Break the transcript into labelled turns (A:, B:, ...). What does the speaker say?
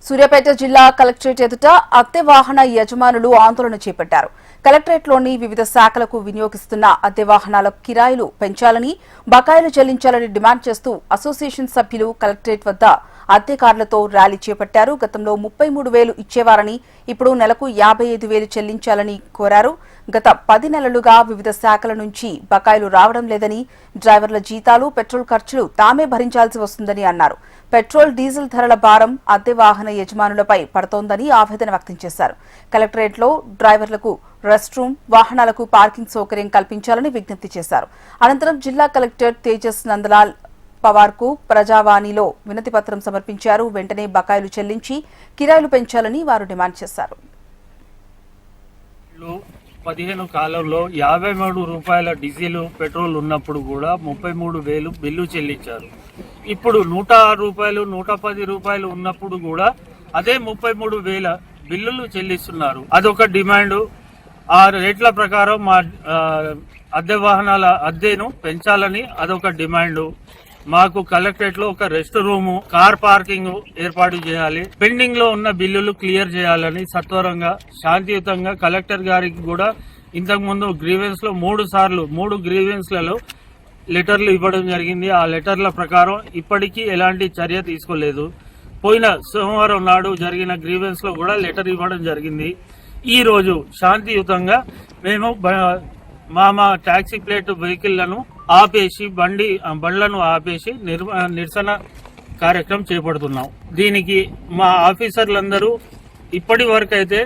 A: సూర్యాపేట జిల్లా కలెక్టరేట్ ఎదుట అద్దె వాహన యజమానులు ఆందోళన చేపట్టారు. కలెక్టరేట్లోని వివిధ శాఖలకు వినియోగిస్తున్న అద్దె వాహనాల కిరాయిలు పెంచాలని, బకాయిలు చెల్లించాలని డిమాండ్ చేస్తూ అసోసియేషన్ సభ్యులు కలెక్టరేట్ వద్ద అద్దె కార్లతో ర్యాలీ చేపట్టారు. గతంలో 33,000 ఇచ్చేవారని ఇప్పుడు నెలకు 55,000 చెల్లించాలని కోరారు. గత 10 నెలలుగా వివిధ శాఖల నుంచి బకాయిలు రావడం లేదని, డ్రైవర్ల జీతాలు, పెట్రోల్ ఖర్చులు తామే భరించాల్సి వస్తుందని అన్నారు. పెట్రోల్, డీజిల్ ధరల భారం అద్దె వాహన యజమానులపై పడుతోందని ఆవేదన వ్యక్తం చేశారు. కలెక్టరేట్లో డ్రైవర్లకు రెస్ట్ రూమ్, వాహనాలకు పార్కింగ్ సౌకర్యం కల్పించాలని విజ్ఞప్తి చేశారు. అనంతరం జిల్లా కలెక్టర్ తేజస్ నందలాల్ పవార్ కు ప్రజావాణిలో వినతి పత్రం సమర్పించారు. వెంటనే బకాయిలు చెల్లించి కిరాయిలు పెంచాలని వారు డిమాండ్ చేశారు.
B: 15 కాలంలో 53 రూపాయల డీజిల్, పెట్రోల్ ఉన్నప్పుడు కూడా 33,000 బిల్లు చెల్లించారు. ఇప్పుడు 106 రూపాయలు, 110 రూపాయలు ఉన్నప్పుడు కూడా అదే 33,000 బిల్లులు చెల్లిస్తున్నారు. అదొక డిమాండ్. ఆ రేట్ల ప్రకారం మా అద్దె వాహనాల అద్దెను పెంచాలని అదొక డిమాండ్. మాకు కలెక్టరేట్ లో ఒక రెస్ట్ రూము, కార్ పార్కింగ్ ఏర్పాటు చేయాలి. పెండింగ్ లో ఉన్న బిల్లులు క్లియర్ చేయాలని సత్వరంగా, శాంతియుతంగా కలెక్టర్ గారికి కూడా ఇంతకు ముందు గ్రీవెన్స్ లో 3 సార్లు 3 గ్రీవెన్స్లలో లెటర్లు ఇవ్వడం జరిగింది. ఆ లెటర్ల ప్రకారం ఇప్పటికీ ఎలాంటి చర్య తీసుకోలేదు. పోయిన సోమవారం నాడు జరిగిన గ్రీవెన్స్ లో కూడా లెటర్ ఇవ్వడం జరిగింది. ఈ రోజు శాంతియుతంగా మేము మా టాక్సీ ప్లేట్ వెహికల్లను ఆపేసి బండ్లను ఆపేసి నిరసన కార్యక్రమం చేపడుతున్నాం. దీనికి మా ఆఫీసర్లందరూ ఇప్పటి వరకు అయితే